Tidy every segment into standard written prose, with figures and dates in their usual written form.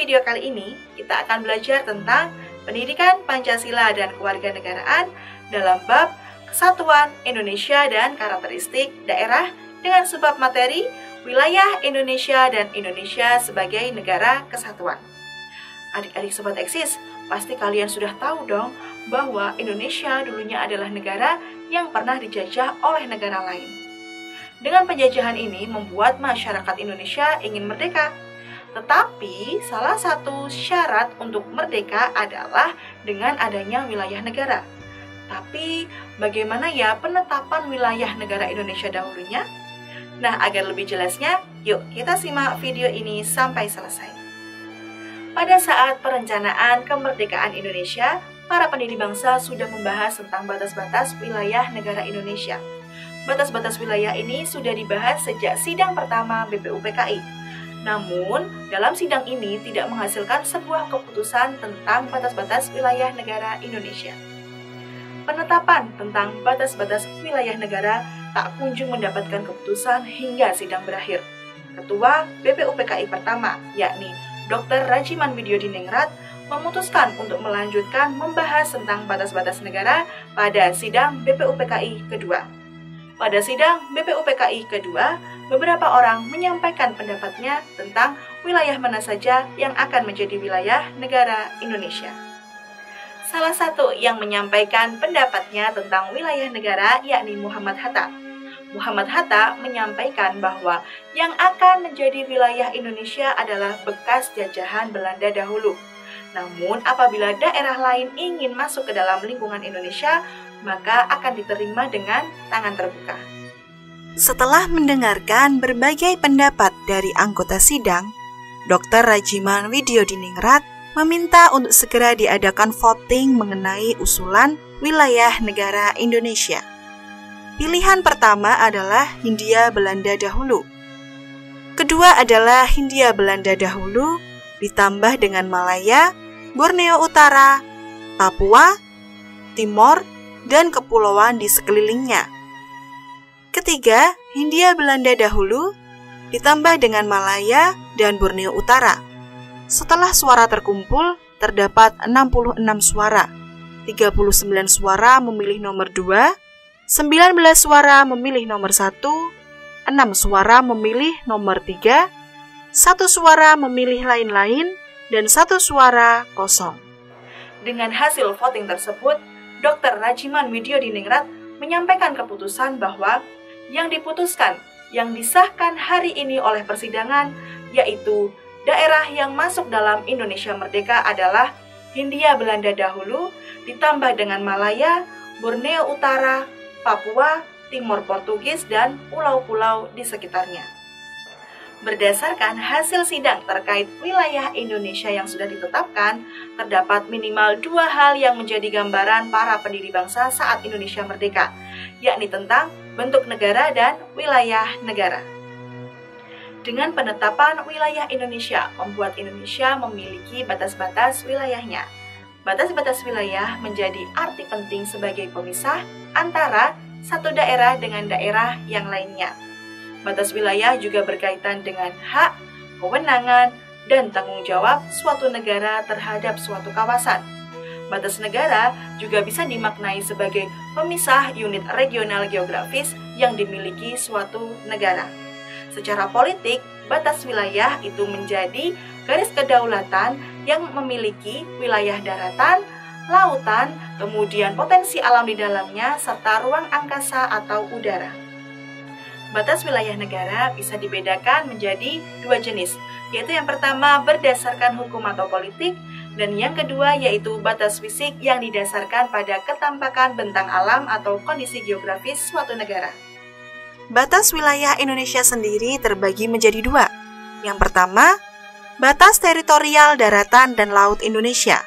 video kali ini, kita akan belajar tentang pendidikan Pancasila dan kewarganegaraan dalam bab Kesatuan Indonesia dan karakteristik daerah dengan subbab materi Wilayah Indonesia dan Indonesia sebagai negara kesatuan. Adik-adik Sobat Eksis, pasti kalian sudah tahu dong bahwa Indonesia dulunya adalah negara yang pernah dijajah oleh negara lain. Dengan penjajahan ini membuat masyarakat Indonesia ingin merdeka. Tetapi salah satu syarat untuk merdeka adalah dengan adanya wilayah negara. Tapi bagaimana ya penetapan wilayah negara Indonesia dahulunya? Nah, agar lebih jelasnya, yuk kita simak video ini sampai selesai. Pada saat perencanaan kemerdekaan Indonesia, para pendiri bangsa sudah membahas tentang batas-batas wilayah negara Indonesia. Batas-batas wilayah ini sudah dibahas sejak sidang pertama BPUPKI. Namun, dalam sidang ini tidak menghasilkan sebuah keputusan tentang batas-batas wilayah negara Indonesia. Penetapan tentang batas-batas wilayah negara tak kunjung mendapatkan keputusan hingga sidang berakhir. Ketua BPUPKI pertama, yakni Dr. Rajiman Widyodiningrat, memutuskan untuk melanjutkan membahas tentang batas-batas negara pada sidang BPUPKI kedua. Pada sidang BPUPKI kedua, beberapa orang menyampaikan pendapatnya tentang wilayah mana saja yang akan menjadi wilayah negara Indonesia. Salah satu yang menyampaikan pendapatnya tentang wilayah negara yakni Muhammad Hatta. Muhammad Hatta menyampaikan bahwa yang akan menjadi wilayah Indonesia adalah bekas jajahan Belanda dahulu. Namun apabila daerah lain ingin masuk ke dalam lingkungan Indonesia, maka akan diterima dengan tangan terbuka. Setelah mendengarkan berbagai pendapat dari anggota sidang, Dr. Rajiman Widyodiningrat meminta untuk segera diadakan voting mengenai usulan wilayah negara Indonesia. Pilihan pertama adalah Hindia Belanda dahulu. Kedua adalah Hindia Belanda dahulu, ditambah dengan Malaya, Borneo Utara, Papua, Timor, dan kepulauan di sekelilingnya. Ketiga, Hindia Belanda dahulu, ditambah dengan Malaya dan Borneo Utara. Setelah suara terkumpul, terdapat 66 suara. 39 suara memilih nomor 2, 19 suara memilih nomor 1, 6 suara memilih nomor 3, 1 suara memilih lain-lain, dan 1 suara kosong. Dengan hasil voting tersebut, Dr. Rajiman Widyodiningrat menyampaikan keputusan bahwa yang diputuskan, yang disahkan hari ini oleh persidangan, yaitu daerah yang masuk dalam Indonesia Merdeka adalah Hindia Belanda dahulu, ditambah dengan Malaya, Borneo Utara, Papua, Timor Portugis, dan pulau-pulau di sekitarnya. Berdasarkan hasil sidang terkait wilayah Indonesia yang sudah ditetapkan, terdapat minimal 2 hal yang menjadi gambaran para pendiri bangsa saat Indonesia merdeka, yakni tentang bentuk negara dan wilayah negara. Dengan penetapan wilayah Indonesia, membuat Indonesia memiliki batas-batas wilayahnya. Batas-batas wilayah menjadi arti penting sebagai pemisah antara satu daerah dengan daerah yang lainnya. Batas wilayah juga berkaitan dengan hak, kewenangan, dan tanggung jawab suatu negara terhadap suatu kawasan. Batas negara juga bisa dimaknai sebagai pemisah unit regional geografis yang dimiliki suatu negara. Secara politik, batas wilayah itu menjadi garis kedaulatan yang memiliki wilayah daratan, lautan, kemudian potensi alam di dalamnya, serta ruang angkasa atau udara. Batas wilayah negara bisa dibedakan menjadi 2 jenis, yaitu yang pertama berdasarkan hukum atau politik, dan yang kedua yaitu batas fisik yang didasarkan pada ketampakan bentang alam atau kondisi geografis suatu negara. Batas wilayah Indonesia sendiri terbagi menjadi 2. Yang pertama, batas teritorial daratan dan laut Indonesia.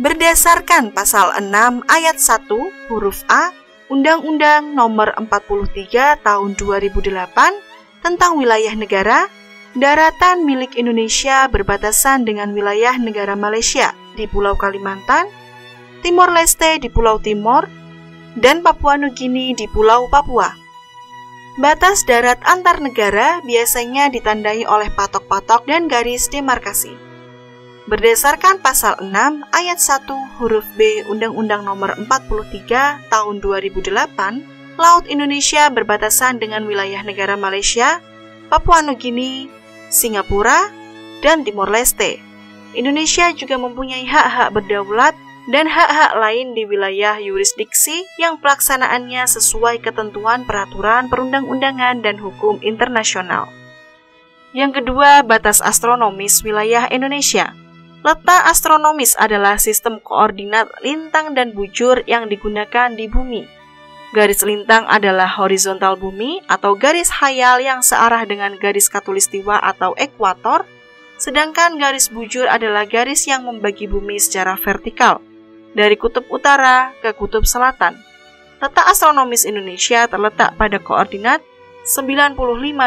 Berdasarkan pasal 6 ayat 1 huruf A Undang-Undang Nomor 43 Tahun 2008 tentang wilayah negara, daratan milik Indonesia berbatasan dengan wilayah negara Malaysia di Pulau Kalimantan, Timor Leste di Pulau Timor, dan Papua Nugini di Pulau Papua. Batas darat antar negara biasanya ditandai oleh patok-patok dan garis demarkasi. Berdasarkan pasal 6 ayat 1 huruf B Undang-Undang Nomor 43 Tahun 2008, Laut Indonesia berbatasan dengan wilayah negara Malaysia, Papua Nugini, Singapura, dan Timor Leste. Indonesia juga mempunyai hak-hak berdaulat dan hak-hak lain di wilayah yurisdiksi yang pelaksanaannya sesuai ketentuan peraturan perundang-undangan dan hukum internasional. Yang kedua, batas astronomis wilayah Indonesia. Letak astronomis adalah sistem koordinat lintang dan bujur yang digunakan di bumi. Garis lintang adalah horizontal bumi atau garis khayal yang searah dengan garis khatulistiwa atau ekuator, sedangkan garis bujur adalah garis yang membagi bumi secara vertikal, dari kutub utara ke kutub selatan. Letak astronomis Indonesia terletak pada koordinat 95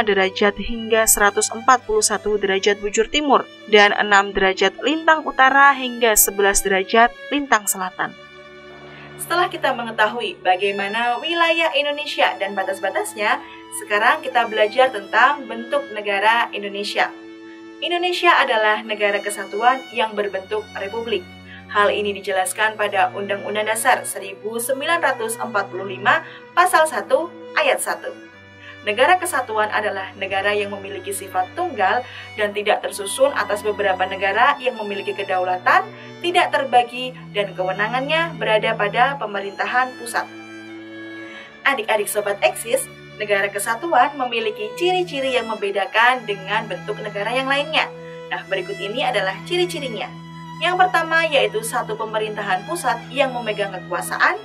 derajat hingga 141 derajat bujur timur dan 6 derajat lintang utara hingga 11 derajat lintang selatan. Setelah kita mengetahui bagaimana wilayah Indonesia dan batas-batasnya, sekarang kita belajar tentang bentuk negara Indonesia. Indonesia adalah negara kesatuan yang berbentuk republik. Hal ini dijelaskan pada Undang-Undang Dasar 1945 Pasal 1 Ayat 1. Negara kesatuan adalah negara yang memiliki sifat tunggal dan tidak tersusun atas beberapa negara yang memiliki kedaulatan, tidak terbagi, dan kewenangannya berada pada pemerintahan pusat. Adik-adik Sobat Eksis, negara kesatuan memiliki ciri-ciri yang membedakan dengan bentuk negara yang lainnya. Nah, berikut ini adalah ciri-cirinya. Yang pertama yaitu satu pemerintahan pusat yang memegang kekuasaan.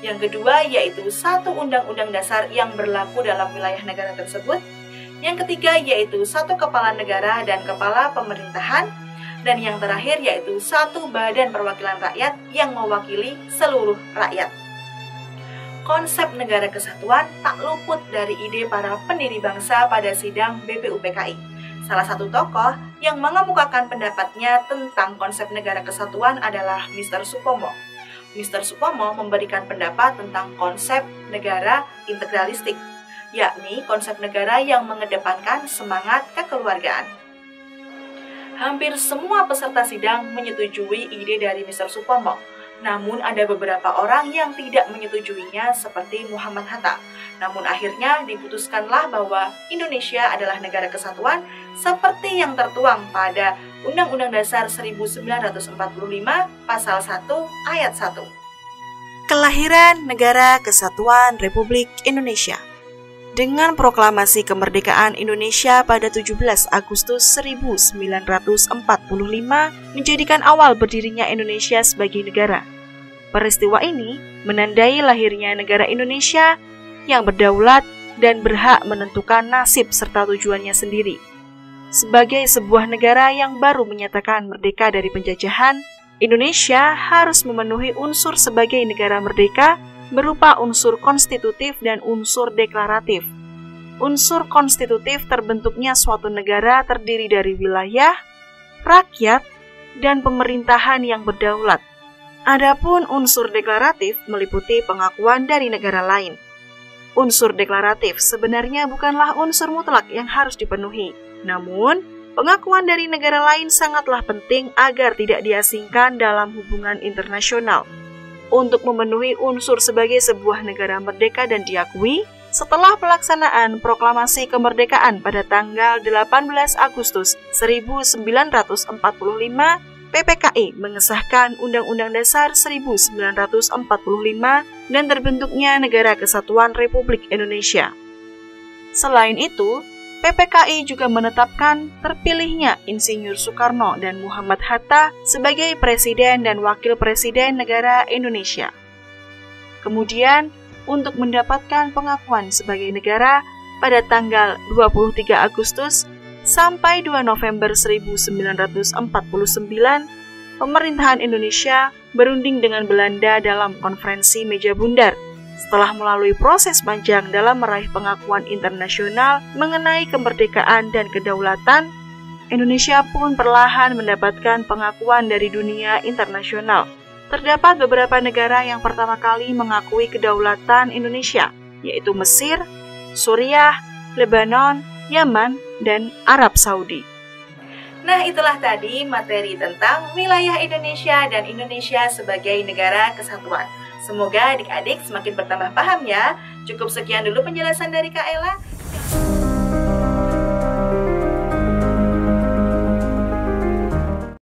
Yang kedua yaitu satu undang-undang dasar yang berlaku dalam wilayah negara tersebut. Yang ketiga yaitu satu kepala negara dan kepala pemerintahan. Dan yang terakhir yaitu satu badan perwakilan rakyat yang mewakili seluruh rakyat. Konsep negara kesatuan tak luput dari ide para pendiri bangsa pada sidang BPUPKI. Salah satu tokoh yang mengemukakan pendapatnya tentang konsep negara kesatuan adalah Mr. Supomo. Mr. Supomo memberikan pendapat tentang konsep negara integralistik, yakni konsep negara yang mengedepankan semangat kekeluargaan. Hampir semua peserta sidang menyetujui ide dari Mr. Supomo. Namun ada beberapa orang yang tidak menyetujuinya seperti Muhammad Hatta. Namun akhirnya diputuskanlah bahwa Indonesia adalah negara kesatuan seperti yang tertuang pada Undang-Undang Dasar 1945 Pasal 1 Ayat 1. Kelahiran Negara Kesatuan Republik Indonesia. Dengan proklamasi kemerdekaan Indonesia pada 17 Agustus 1945 menjadikan awal berdirinya Indonesia sebagai negara. Peristiwa ini menandai lahirnya negara Indonesia yang berdaulat dan berhak menentukan nasib serta tujuannya sendiri. Sebagai sebuah negara yang baru menyatakan merdeka dari penjajahan, Indonesia harus memenuhi unsur sebagai negara merdeka berupa unsur konstitutif dan unsur deklaratif. Unsur konstitutif terbentuknya suatu negara terdiri dari wilayah, rakyat, dan pemerintahan yang berdaulat. Adapun unsur deklaratif meliputi pengakuan dari negara lain. Unsur deklaratif sebenarnya bukanlah unsur mutlak yang harus dipenuhi. Namun, pengakuan dari negara lain sangatlah penting agar tidak diasingkan dalam hubungan internasional. Untuk memenuhi unsur sebagai sebuah negara merdeka dan diakui, setelah pelaksanaan proklamasi kemerdekaan pada tanggal 18 Agustus 1945, PPKI mengesahkan Undang-Undang Dasar 1945 dan terbentuknya Negara Kesatuan Republik Indonesia. Selain itu, PPKI juga menetapkan terpilihnya Insinyur Soekarno dan Muhammad Hatta sebagai Presiden dan Wakil Presiden Negara Indonesia. Kemudian, untuk mendapatkan pengakuan sebagai negara pada tanggal 23 Agustus sampai 2 November 1949, pemerintahan Indonesia berunding dengan Belanda dalam konferensi meja bundar. Setelah melalui proses panjang dalam meraih pengakuan internasional mengenai kemerdekaan dan kedaulatan, Indonesia pun perlahan mendapatkan pengakuan dari dunia internasional. Terdapat beberapa negara yang pertama kali mengakui kedaulatan Indonesia, yaitu Mesir, Suriah, Lebanon, Yaman, dan Arab Saudi. Nah, itulah tadi materi tentang wilayah Indonesia dan Indonesia sebagai negara kesatuan. Semoga adik-adik semakin bertambah paham ya. Cukup sekian dulu penjelasan dari Kak Ella.